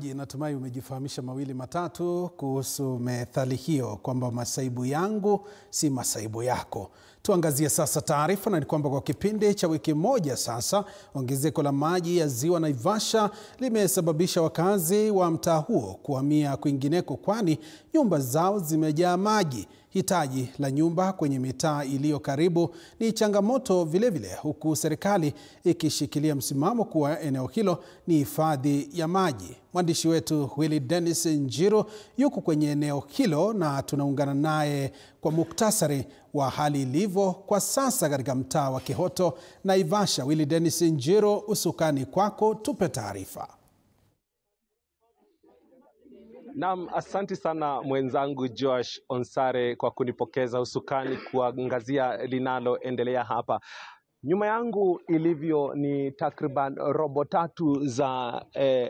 Mtazamaji, natumai umejifahamisha mawili matatu kuhusu methali hiyo kwamba masaibu yangu si masaibu yako. Tuangazie sasa taarifa, na ni kwamba kwa kipindi cha wiki moja sasa, ongezeko la maji ya ziwa Naivasha limesababisha wakazi wa mtaa huo kuhamia kwingineko, kwani nyumba zao zimejaa maji. Hitaji la nyumba kwenye mitaa iliyo karibu ni changamoto vilevile, huku serikali ikishikilia msimamo kuwa eneo hilo ni hifadhi ya maji. Mwandishi wetu Willy Dennis Njiru yuko kwenye eneo hilo na tunaungana naye kwa muktasari wa hali ilivyo kwa sasa katika mtaa wa Kihoto, Naivasha. Willy Dennis Njiru, usukani kwako, tupe taarifa. Naam, asante sana mwenzangu Josh Onsare kwa kunipokeza usukani kuangazia linaloendelea hapa. Nyuma yangu ilivyo ni takriban robo tatu za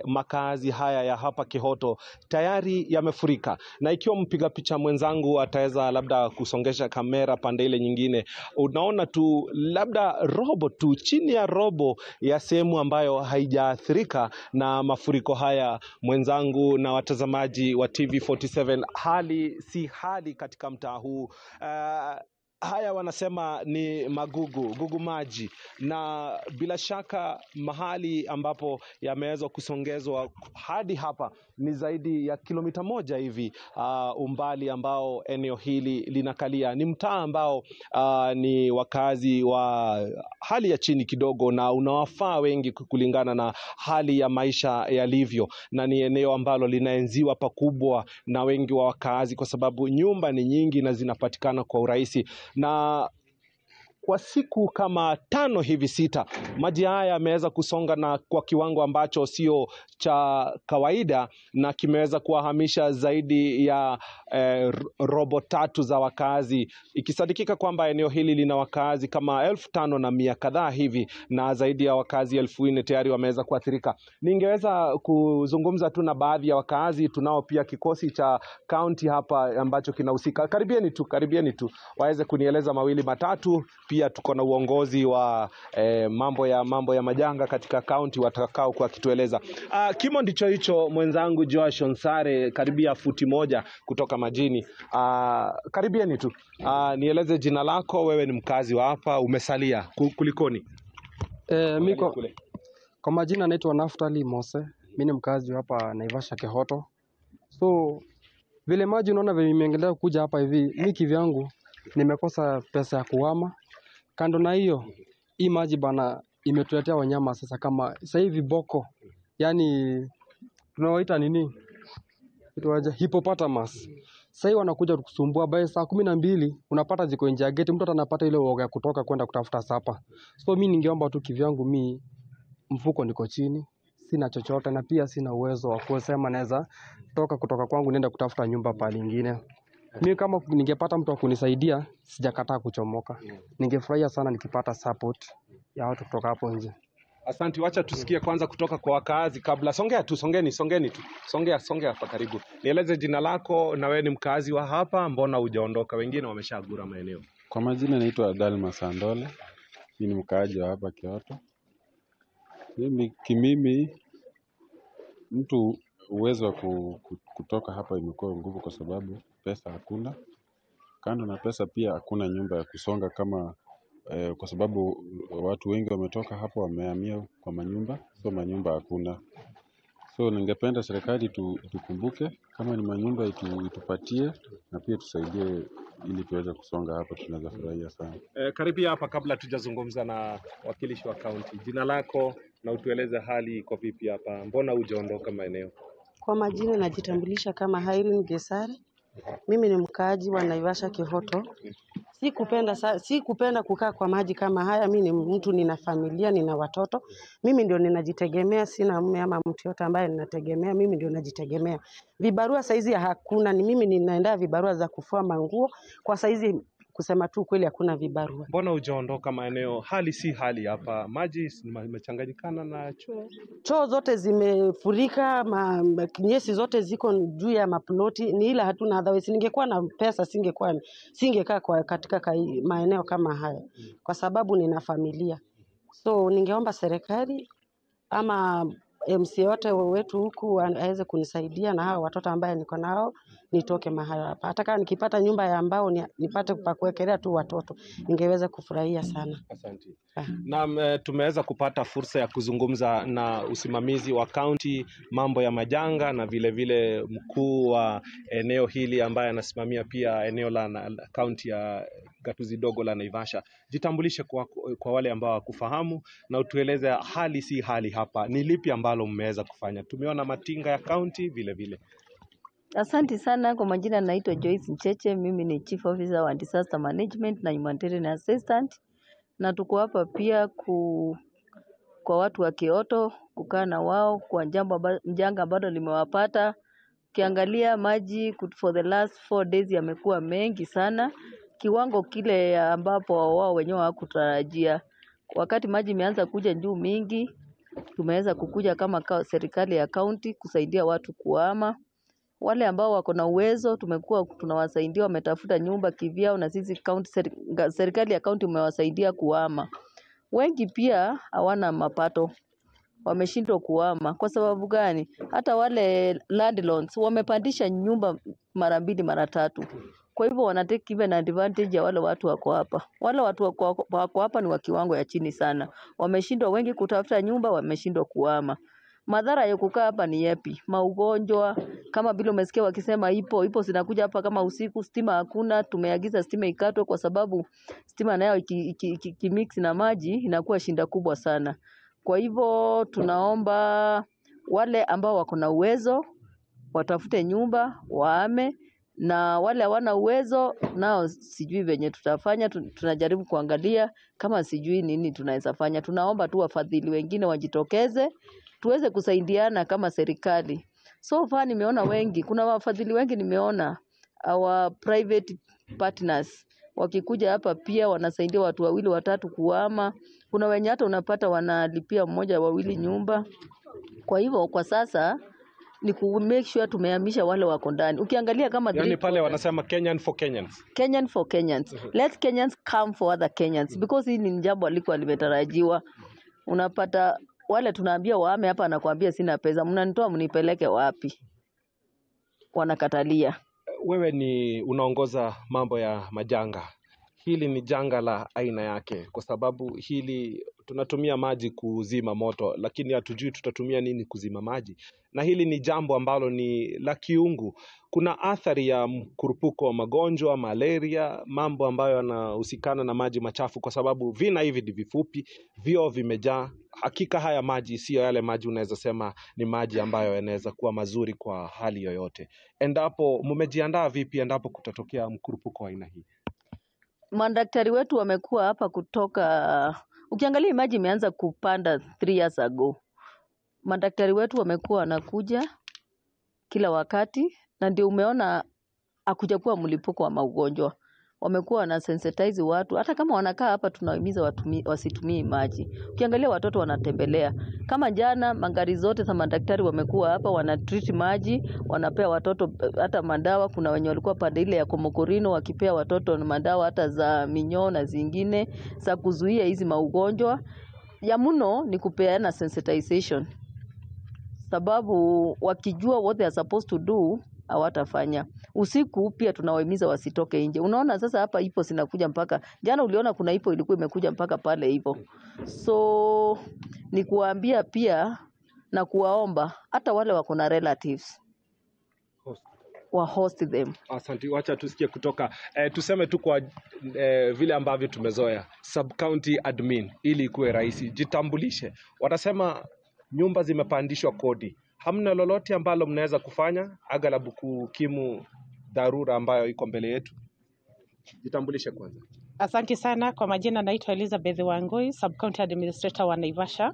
makazi haya ya hapa Kihoto tayari yamefurika, na ikiwa mpiga picha mwenzangu ataweza labda kusongesha kamera pande ile nyingine, unaona tu labda robo tu, chini ya robo ya sehemu ambayo haijaathirika na mafuriko haya. Mwenzangu na watazamaji wa TV47, hali si hali katika mtaa huu. Haya wanasema ni gugu maji, na bila shaka mahali ambapo yameweza kusongezwa hadi hapa ni zaidi ya kilomita 1 hivi umbali ambao eneo hili linakalia. Ni mtaa ambao ni wakazi wa hali ya chini kidogo na unawafaa wengi kulingana na hali ya maisha yalivyo, na ni eneo ambalo linaenziwa pakubwa na wengi wa wakazi kwa sababu nyumba ni nyingi na zinapatikana kwa urahisi. Na kwa siku kama 5 hivi 6, maji haya yameweza kusonga na kwa kiwango ambacho sio cha kawaida, na kimeweza kuwahamisha zaidi ya robo tatu za wakazi, ikisadikika kwamba eneo hili lina wakazi kama 5,100 kadhaa hivi, na zaidi ya wakazi 4,000 tayari wameweza kuathirika. Ningeweza kuzungumza tu na baadhi ya wakazi. Tunao pia kikosi cha county hapa ambacho kinahusika. Karibieni tu waweze kunieleza mawili matatu. Pia tuko na uongozi wa mambo ya majanga katika county watakao kwa kitueleza. Kimo ndicho hicho mwenzangu Josh Onsare, karibia futi 1 kutoka majini. Karibieni tu. Nieleze jina lako, wewe ni mkazi wa hapa, umesalia kulikoni? Miko kwa majina naitwa Naftali Mose. Mimi ni mkazi wa hapa Naivasha Kihoto. So vile maji unaona vile imeendelea kuja hapa hivi, mimi kivyangu nimekosa pesa ya kuhama. Kando na hiyo, hii maji bana imetuletea wanyama sasa kama sasa hivi boko. Yaani tunawaita nini? Tuwaje hippopotamus. Sasa hivi wanakuja kukusumbua by saa 12 unapata ziko nje ya gate, mtu anapata ile uoga kutoka kwenda kutafuta sapa. So mimi ningeomba tu kivyangu, mimi mfuko niko chini, sina chochote na pia sina uwezo wa kusema naweza kutoka kwangu nenda kutafuta nyumba pale nyingine. Mimi kama ningepata mtu wa kunisaidia, sijakataa kuchomoka. Ningefurahia sana nikipata support ya watu kutoka hapo nje. Asante, wacha tusikie kwanza kutoka kwa wakazi kabla. Songeni tu. Songea hapa karibu. Nieleze jina lako, na wewe ni mkazi wa hapa, mbona hujaondoka? Wengine wameshagura maeneo. Kwa majina naitwa Dalma Sandole. Mimi ni mkaaji wa hapa Kihoto. Mimi mtu uwezo wa kutoka hapa imekuwa nguvu kwa sababu pesa hakuna. Kando na pesa pia hakuna nyumba ya kusonga kama kwa sababu watu wengi wametoka hapo wamehamia kwa manyumba, so manyumba hakuna. So ningependa serikali tukumbuke kama ni manyumba itupatie, na pia tusaidie ili tuweze kusonga hapa, tunaweza furahia sana. Karibia hapa kabla tujazungumza na wakilishi wa county. Jina lako na utueleze hali iko vipi hapa, mbona hujaondoka maeneo? Kwa majina najitambulisha kama Irene Gesare. Mimi ni mkaaji wa Naivasha Kihoto. Sikupenda kukaa kwa maji kama haya. Mimi ni mtu, nina familia, nina watoto. Mimi ndio ninajitegemea, sina mume ama mtu yote ambaye ninategemea. Mimi ndio najitegemea. Vibarua saizi hakuna, ni mimi ninaenda vibarua za kufua manguo. Kwa saizi kusema tu kweli hakuna vibarua. Mbona hujaondoka maeneo? Hali si hali hapa. Maji imechanganyikana na choo zote zimefurika, kinyesi zote ziko juu ya maploti. Ni ila hatuna otherwise. Ningekuwa na pesa singekaa katika maeneo kama haya, kwa sababu nina familia. So ningeomba serikali ama MC yote wetu huku aweze kunisaidia na hao watoto ambaye niko nao nitoke mahali hapa. Hata kama nikipata nyumba ya ambao nipate pa kuwekelea tu watoto, ningeweza kufurahia sana. Asante. Naam, tumeweza kupata fursa ya kuzungumza na usimamizi wa kaunti mambo ya majanga na vile vile mkuu wa eneo hili ambaye anasimamia pia eneo la kaunti ya gatuzi dogo la Naivasha. Jitambulishe kwa wale ambao hawakufahamu na utueleze hali si hali hapa. Ni lipi ambalo mmeweza kufanya? Tumeona matinga ya kaunti vile vile. Asante sana. Kwa majina naitwa Joyce Mcheche, mimi ni Chief Officer wa Disaster Management na Humanitarian Assistant, na tuko hapa pia kwa watu wa Kyoto kukaa na wao kwa janga ambalo limewapata. Ukiangalia maji for the last 4 days yamekuwa mengi sana, kiwango kile ambapo wao wenyewe hawakutarajia. Wakati maji imeanza kuja juu mingi, tumeweza kukuja kama serikali ya kaunti kusaidia watu kuhama. Wale ambao wako na uwezo tumekuwa tunawasaidia, wametafuta nyumba kivyao, na sisi serikali ya kaunti umewasaidia kuhama. Wengi pia hawana mapato, wameshindwa kuhama. Kwa sababu gani? Hata wale landlords wamepandisha nyumba mara 2 mara 3. Kwa hivyo wanatake even advantage ya wale watu wako hapa. Wale watu wako hapa ni wa kiwango ya chini sana. Wameshindwa wengi kutafuta nyumba, wameshindwa kuhama. Madhara ya kukaa hapa ni yapi? Maugonjwa, kama vile umesikia wakisema ipo zinakuja hapa kama usiku, stima hakuna, tumeagiza stima ikatwe kwa sababu stima nayo ikimix na maji inakuwa shinda kubwa sana. Kwa hivyo tunaomba wale ambao wako na uwezo watafute nyumba, wahame, na wale hawana uwezo nao sijui venye tutafanya, tunajaribu kuangalia kama sijui nini tunaweza fanya. Tunaomba tu wafadhili wengine wajitokeze tuweze kusaidiana kama serikali. So far nimeona wengi, kuna wafadhili wengi nimeona, our private partners wakikuja hapa pia wanasaidia watu 2 watatu kuhama. Kuna wenye hata unapata wanalipia 1 2 nyumba. Kwa hivyo kwa sasa ni ku make sure tumehamisha wale wako ndani. Ukiangalia kama yani pale wanasema Kenyan for Kenyans. Kenyan for Kenyans. Let Kenyans come for other Kenyans, because hii ni jambo alikuwa limetarajiwa. Unapata wale tunaambia wahame hapa, anakuambia sina pesa, mnanitoa mnipeleke wapi? Wanakatalia. Wewe ni unaongoza mambo ya majanga. Hili ni janga la aina yake, kwa sababu hili tunatumia maji kuzima moto, lakini hatujui tutatumia nini kuzima maji. Na hili ni jambo ambalo ni la kiungu. Kuna athari ya mkurupuko wa magonjwa, malaria, mambo ambayo yanahusikana na maji machafu, kwa sababu vina hivi ni vifupi, vyoo vimejaa. Hakika haya maji sio yale maji unaweza sema ni maji ambayo yanaweza kuwa mazuri kwa hali yoyote. Endapo mmejiandaa vipi endapo kutatokea mkurupuko wa aina hii? Madaktari wetu wamekuwa hapa kutoka, ukiangalia maji imeanza kupanda 3 years ago. Madaktari wetu wamekuwa wanakuja kila wakati, na ndio umeona hakuja kuwa mlipuko wa magonjwa. Wamekuwa na sensitize watu, hata kama wanakaa hapa tunahimiza wasitumie maji. Ukiangalia watoto wanatembelea. Kama jana magari zote za madaktari wamekuwa hapa, wanatreat maji, wanapea watoto hata madawa. Kuna wenye walikuwa pande ile ya Komokorino wakipea watoto madawa hata za minyoo na zingine za kuzuia hizi magonjwa. Ya mno ni kupeana sensitization, sababu wakijua what they are supposed to do hawatafanya. Usiku pia tunawahimiza wasitoke nje. Unaona sasa hapa ipo zinakuja mpaka jana, uliona kuna ipo ilikuwa imekuja mpaka pale hivyo. So ni kuambia pia na kuwaomba hata wale wako na relatives wa host them. Asante, wacha tusikie kutoka tuseme tu kwa vile ambavyo tumezoea sub county admin, ili ikuwe rahisi. Jitambulishe. Watasema nyumba zimepandishwa kodi. Hamna lolote ambalo mnaweza kufanya aghalabu kukimu dharura ambayo iko mbele yetu? Jitambulishe kwanza. Asante sana. Kwa majina naitwa Elizabeth Wangui, Sub County Administrator wa Naivasha.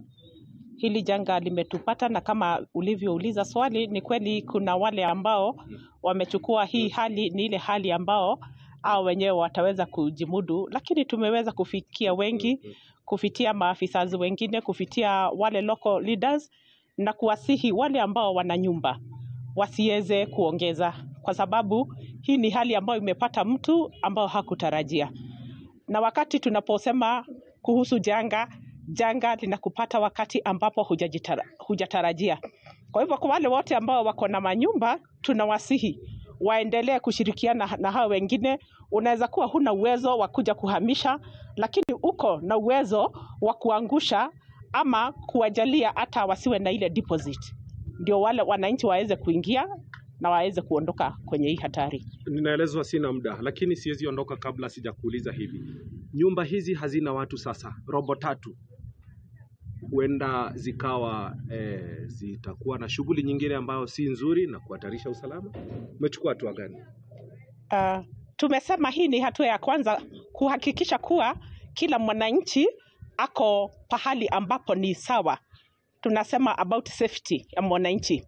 Hili janga limetupata, na kama ulivyouliza swali, ni kweli kuna wale ambao wamechukua hii hali ni ile hali ambao hao wenyewe wataweza kujimudu, lakini tumeweza kufikia wengi kufikia maafisa wengine, kufikia wale local leaders, na kuwasihi wale ambao wana nyumba wasiweze kuongeza, kwa sababu hii ni hali ambayo imepata mtu ambao hakutarajia. Na wakati tunaposema kuhusu janga, janga linakupata wakati ambapo hujatarajia. Kwa hivyo kwa wale wote ambao wako na manyumba, tunawasihi waendelee kushirikiana na hao wengine. Unaweza kuwa huna uwezo wa kuja kuhamisha, lakini uko na uwezo wa kuangusha ama kuwajalia hata wasiwe na ile deposit, ndio wale wananchi waweze kuingia na waweze kuondoka kwenye hii hatari. Ninaelezwa sina muda, lakini siwezi ondoka kabla sijakuuliza hivi. Nyumba hizi hazina watu sasa, robo tatu. Huenda zikawa zitakuwa na shughuli nyingine ambayo si nzuri na kuhatarisha usalama. Umechukua hatua gani? Tumesema hii ni hatua ya kwanza, kuhakikisha kuwa kila mwananchi ako pahali ambapo ni sawa. Tunasema about safety ya mwananchi.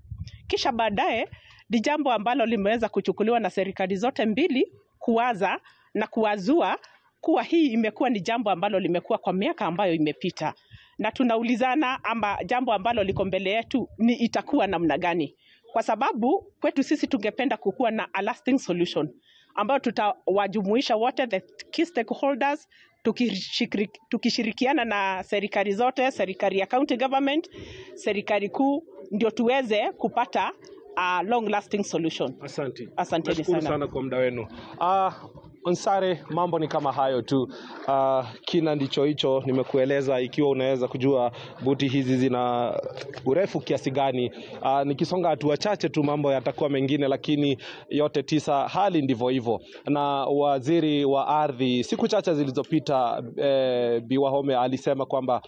Kisha baadaye ni jambo ambalo limeweza kuchukuliwa na serikali zote mbili kuwaza na kuwazua kuwa hii imekuwa ni jambo ambalo limekuwa kwa miaka ambayo imepita. Na tunaulizana ama jambo ambalo liko mbele yetu ni itakuwa namna gani. Kwa sababu kwetu sisi tungependa kukuwa na a lasting solution ambayo tutawajumuisha wote, the key stakeholders, tukishirikiana na serikali zote, serikali ya county government, serikali kuu, ndio tuweze kupata a long lasting solution. Asanteni sana kwa muda wenu. Onsare, mambo ni kama hayo tu. Kina ndicho hicho nimekueleza. Ikiwa unaweza kujua buti hizi zina urefu kiasi gani, nikisonga hatua chache tu mambo yatakuwa mengine, lakini yote tisa hali ndivyo hivyo. Na waziri wa ardhi siku chache zilizopita Bi Wahome alisema kwamba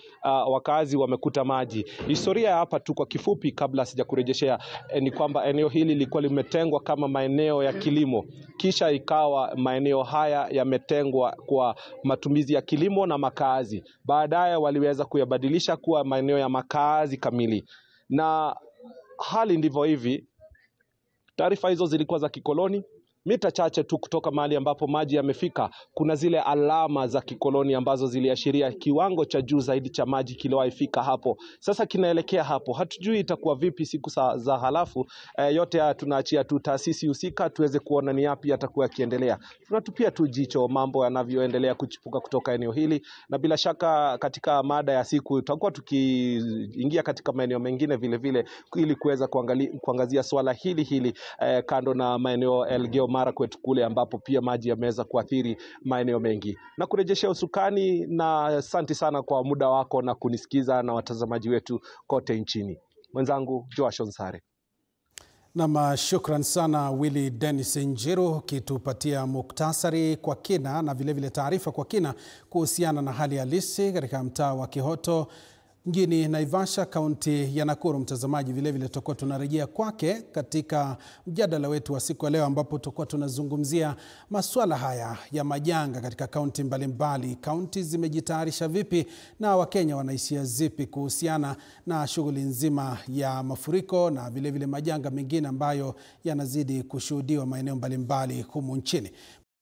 wakazi wamekuta maji. Historia hapa tu kwa kifupi kabla sijakurejeshea ni kwamba eneo hili lilikuwa limetengwa kama maeneo ya kilimo, kisha ikawa maeneo haya yametengwa kwa matumizi ya kilimo na makazi. Baadaye waliweza kuyabadilisha kuwa maeneo ya makazi kamili, na hali ndivyo hivi. Taarifa hizo zilikuwa za kikoloni. Mita chache tu kutoka mahali ambapo maji yamefika, kuna zile alama za kikoloni ambazo ziliashiria kiwango cha juu zaidi cha maji kiliwahi fika hapo. Sasa kinaelekea hapo. Hatujui itakuwa vipi siku za halafu. Yote haya tunaachia tu taasisi husika tuweze kuona ni yapi yatakuwa yakiendelea. Tunatupia tu jicho mambo yanavyoendelea kuchipuka kutoka eneo hili, na bila shaka katika mada ya siku tutakuwa tukiingia katika maeneo mengine vile vile ili kuweza kuangazia swala hili kando na maeneo Elgeyo Marakwet kule ambapo pia maji yameweza kuathiri maeneo mengi. Na kurejeshea usukani, na asante sana kwa muda wako na kunisikiza na watazamaji wetu kote nchini. Mwenzangu Joash Onsare. Na shukran sana Willy Dennis Njiru kitupatia muktasari kwa kina na vile vile taarifa kwa kina kuhusiana na hali halisi katika mtaa wa Kihoto mjini Naivasha, kaunti ya Nakuru. Mtazamaji, vile vile tutakuwa tunarejea kwake katika mjadala wetu wa siku ya leo, ambapo tutakuwa tunazungumzia masuala haya ya majanga katika kaunti mbalimbali. Kaunti zimejitayarisha vipi na Wakenya wanaishia zipi kuhusiana na shughuli nzima ya mafuriko na vile vile majanga mengine ambayo yanazidi kushuhudiwa maeneo mbalimbali humu nchini.